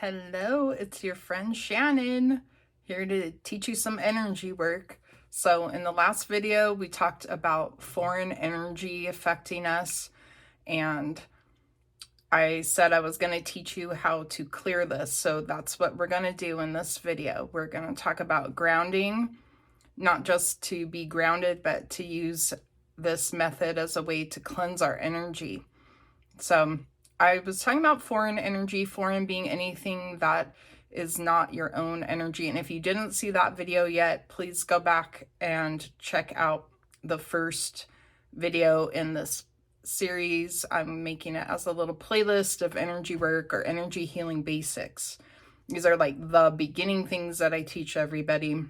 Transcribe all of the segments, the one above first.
Hello, it's your friend Shannon here to teach you some energy work. So, in the last video, we talked about foreign energy affecting us, and I said I was going to teach you how to clear this. So, that's what we're going to do in this video. We're going to talk about grounding, not just to be grounded, but to use this method as a way to cleanse our energy. So, I was talking about foreign energy, foreign being anything that is not your own energy. And if you didn't see that video yet, please go back and check out the first video in this series. I'm making it as a little playlist of energy work or energy healing basics. These are like the beginning things that I teach everybody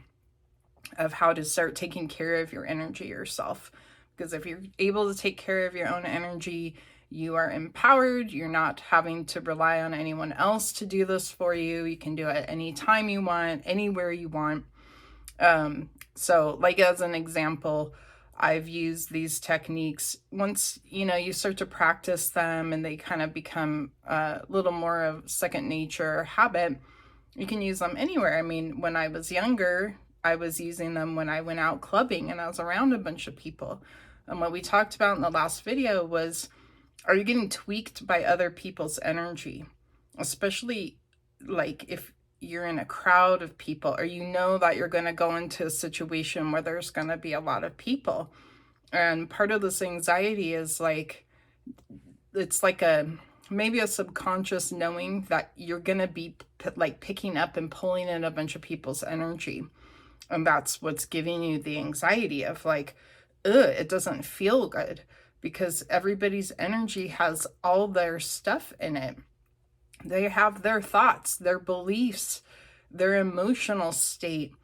of how to start taking care of your energy yourself. Because if you're able to take care of your own energy, you are empowered. You're not having to rely on anyone else to do this for you. You can do it anytime you want, anywhere you want. So like as an example, I've used these techniques. Once, you start to practice them and they kind of become a little more of second nature habit, you can use them anywhere. I mean, when I was younger, I was using them when I went out clubbing and I was around a bunch of people. And what we talked about in the last video was, are you getting tweaked by other people's energy? Especially like if you're in a crowd of people, or you know that you're going to go into a situation where there's going to be a lot of people. And part of this anxiety is like, it's like maybe a subconscious knowing that you're going to be like picking up and pulling in a bunch of people's energy. And that's what's giving you the anxiety of like, it doesn't feel good. Because everybody's energy has all their stuff in it. They have their thoughts, their beliefs, their emotional state,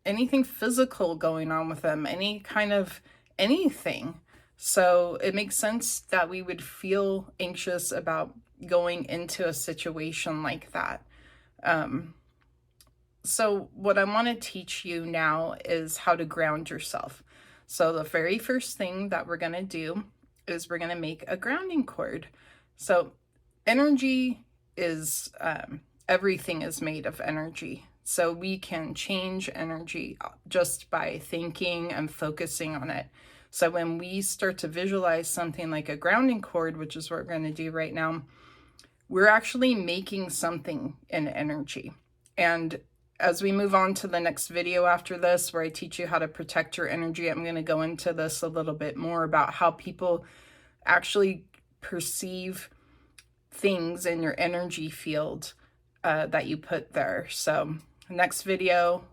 anything physical going on with them, any kind of anything. So it makes sense that we would feel anxious about going into a situation like that. So what I want to teach you now is how to ground yourself. So the very first thing that we're going to do is we're going to make a grounding cord. So energy is, everything is made of energy. So we can change energy just by thinking and focusing on it. So when we start to visualize something like a grounding cord, which is what we're going to do right now, we're actually making something in energy. And as we move on to the next video after this, where I teach you how to protect your energy, I'm going to go into this a little bit more about how people actually perceive things in your energy field that you put there. So next video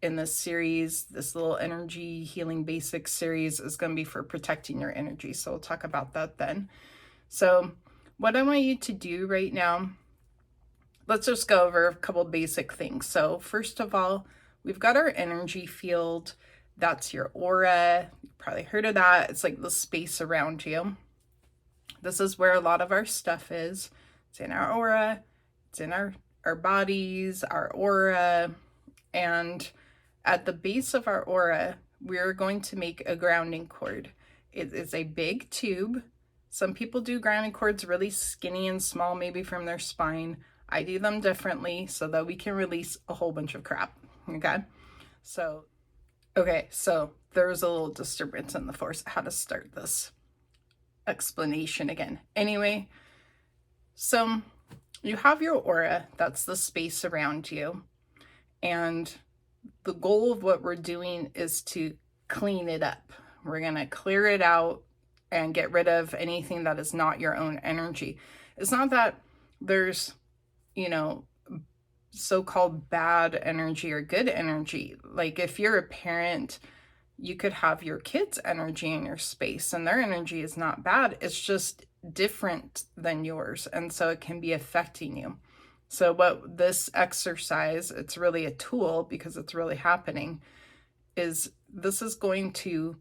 in this series, this little energy healing basics series, is going to be for protecting your energy. So we'll talk about that then. So what I want you to do right now, let's just go over a couple basic things. So first of all, we've got our energy field. That's your aura. You've probably heard of that. It's like the space around you. This is where a lot of our stuff is. It's in our aura. It's in our bodies, our aura. And at the base of our aura, we're going to make a grounding cord. It is a big tube. Some people do grounding cords really skinny and small, maybe from their spine. I do them differently so that we can release a whole bunch of crap, okay? So there was a little disturbance in the force. How to start this explanation again. Anyway, so you have your aura, that's the space around you. And the goal of what we're doing is to clean it up. We're going to clear it out and get rid of anything that is not your own energy. It's not that there's so-called bad energy or good energy. Like if you're a parent, you could have your kids' energy in your space and their energy is not bad. It's just different than yours. And so it can be affecting you. So what this exercise, it's really a tool because it's really happening, is this is going to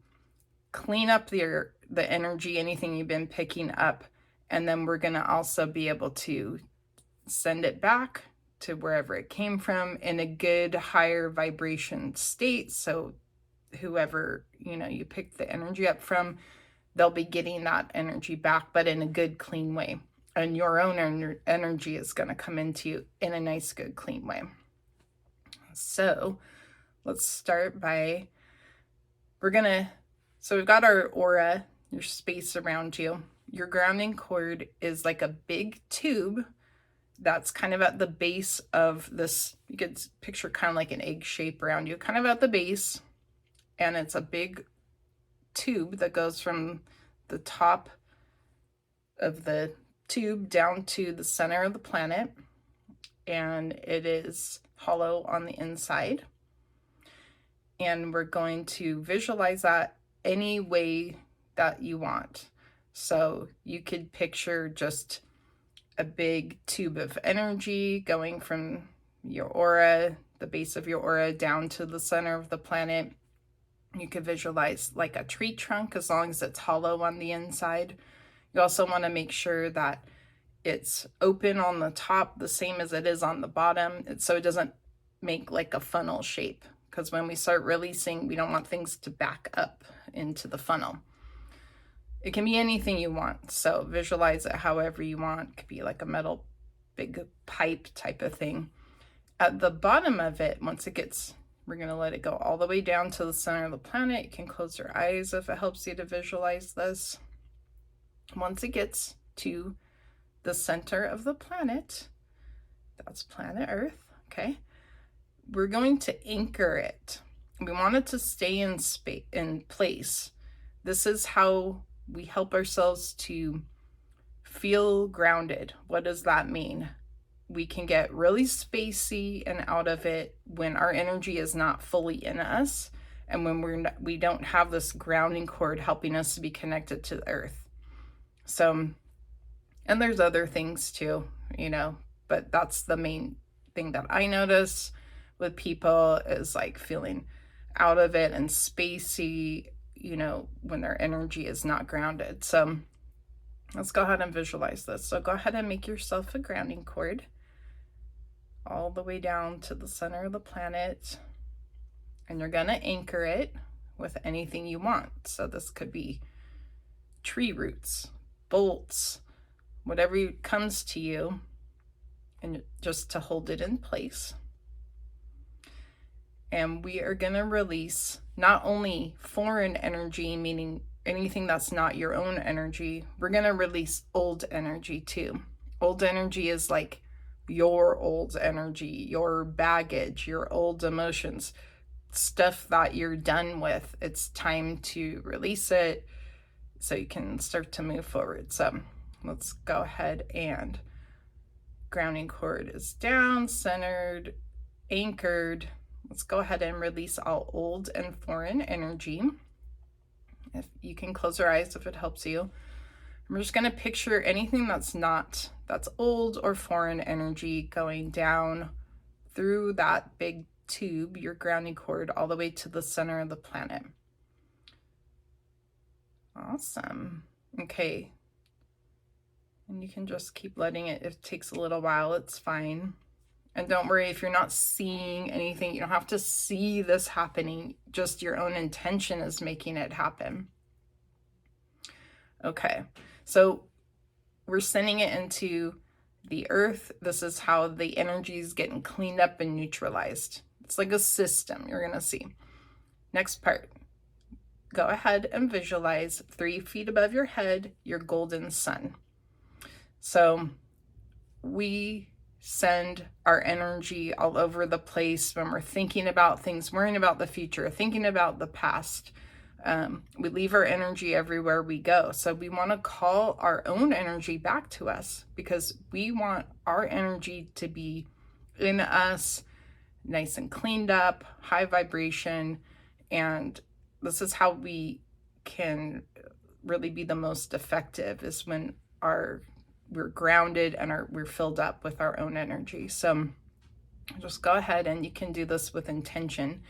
clean up the energy, anything you've been picking up. And then we're going to also be able to send it back to wherever it came from in a good higher vibration state. So whoever, you picked the energy up from, they'll be getting that energy back, but in a good, clean way. and your own energy is going to come into you in a nice, good, clean way. So let's start by, so we've got our aura, your space around you. Your grounding cord is like a big tube that's kind of at the base of this. You could picture kind of like an egg shape around you, kind of at the base. And it's a big tube that goes from the top of the tube down to the center of the planet. And it is hollow on the inside. And we're going to visualize that any way that you want. So you could picture just a big tube of energy going from your aura, the base of your aura, down to the center of the planet. You could visualize like a tree trunk as long as it's hollow on the inside. You also want to make sure that it's open on the top, the same as it is on the bottom, so it doesn't make like a funnel shape. Because when we start releasing, we don't want things to back up into the funnel. It can be anything you want, so visualize it however you want. It could be like a metal big pipe type of thing. At the bottom of it, once it gets, we're going to let it go all the way down to the center of the planet. You can close your eyes if it helps you to visualize this. Once it gets to the center of the planet, that's planet Earth, okay? We're going to anchor it. We want it to stay in place. This is how we help ourselves to feel grounded. What does that mean? We can get really spacey and out of it when our energy is not fully in us, and when we don't have this grounding cord helping us to be connected to the earth. So, and there's other things too, you know, but that's the main thing that I notice with people is like feeling out of it and spacey, you know, when their energy is not grounded. So let's go ahead and visualize this. So go ahead and make yourself a grounding cord all the way down to the center of the planet. And you're going to anchor it with anything you want. So this could be tree roots, bolts, whatever comes to you, and just to hold it in place. And we are going to release not only foreign energy, meaning anything that's not your own energy, we're going to release old energy too. Old energy is like your old energy, your baggage, your old emotions, stuff that you're done with. It's time to release it so you can start to move forward. So let's go ahead and grounding cord is down, centered, anchored. Let's go ahead and release all old and foreign energy. If you can close your eyes if it helps you. We're just going to picture anything that's old or foreign energy going down through that big tube, your grounding cord, all the way to the center of the planet. Awesome. Okay. And you can just keep letting it. If it takes a little while, it's fine. And don't worry if you're not seeing anything. You don't have to see this happening. Just your own intention is making it happen. Okay. So we're sending it into the earth. This is how the energy is getting cleaned up and neutralized. It's like a system you're going to see. Next part. Go ahead and visualize 3 feet above your head, your golden sun. So we send our energy all over the place when we're thinking about things, worrying about the future, thinking about the past. We leave our energy everywhere we go. So we want to call our own energy back to us because we want our energy to be in us, nice and cleaned up, high vibration. And this is how we can really be the most effective, is when we're grounded and we're filled up with our own energy. So just go ahead and you can do this with intention.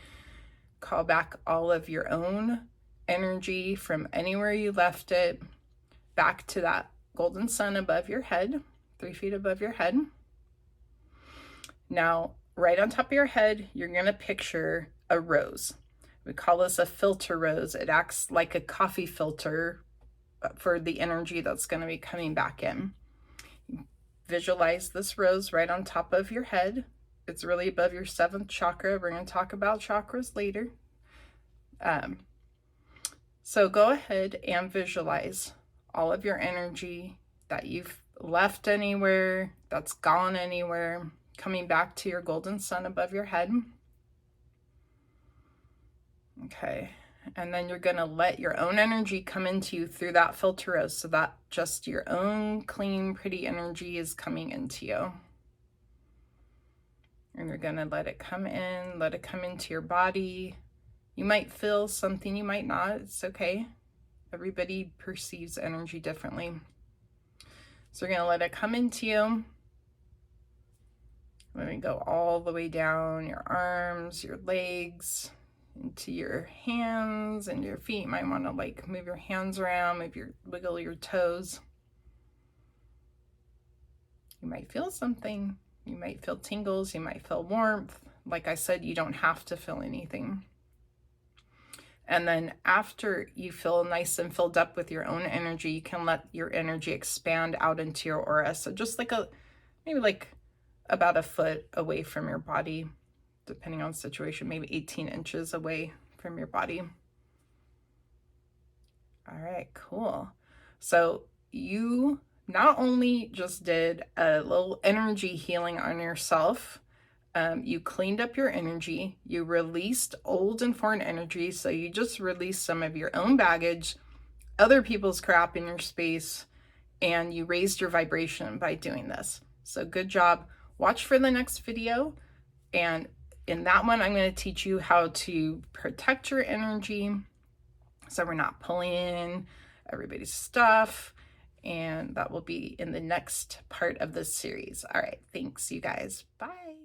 Call back all of your own energy from anywhere you left it back to that golden sun above your head, 3 feet above your head. Now, right on top of your head, you're going to picture a rose. We call this a filter rose. It acts like a coffee filter for the energy that's going to be coming back in. visualize this rose right on top of your head. It's really above your 7th chakra. We're going to talk about chakras later. So go ahead and visualize all of your energy that you've left anywhere, that's gone anywhere, coming back to your golden sun above your head. Okay, and then you're going to let your own energy come into you through that filter rose, so that just your own clean, pretty energy is coming into you. And you're going to let it come in, let it come into your body. You might feel something, you might not. It's okay. Everybody perceives energy differently. So you're going to let it come into you. Let me go all the way down your arms, your legs, into your hands and your feet. You might want to like move your hands around, wiggle your toes. You might feel something. You might feel tingles. You might feel warmth. Like I said, you don't have to feel anything. And then after you feel nice and filled up with your own energy, you can let your energy expand out into your aura. So just like maybe like about a foot away from your body, depending on the situation, maybe 18 inches away from your body. All right, cool. So you not only just did a little energy healing on yourself, you cleaned up your energy, you released old and foreign energy, so you just released some of your own baggage, other people's crap in your space, and you raised your vibration by doing this. So good job. Watch for the next video, and in that one, I'm going to teach you how to protect your energy so we're not pulling in everybody's stuff, and that will be in the next part of this series. All right, thanks, you guys. Bye.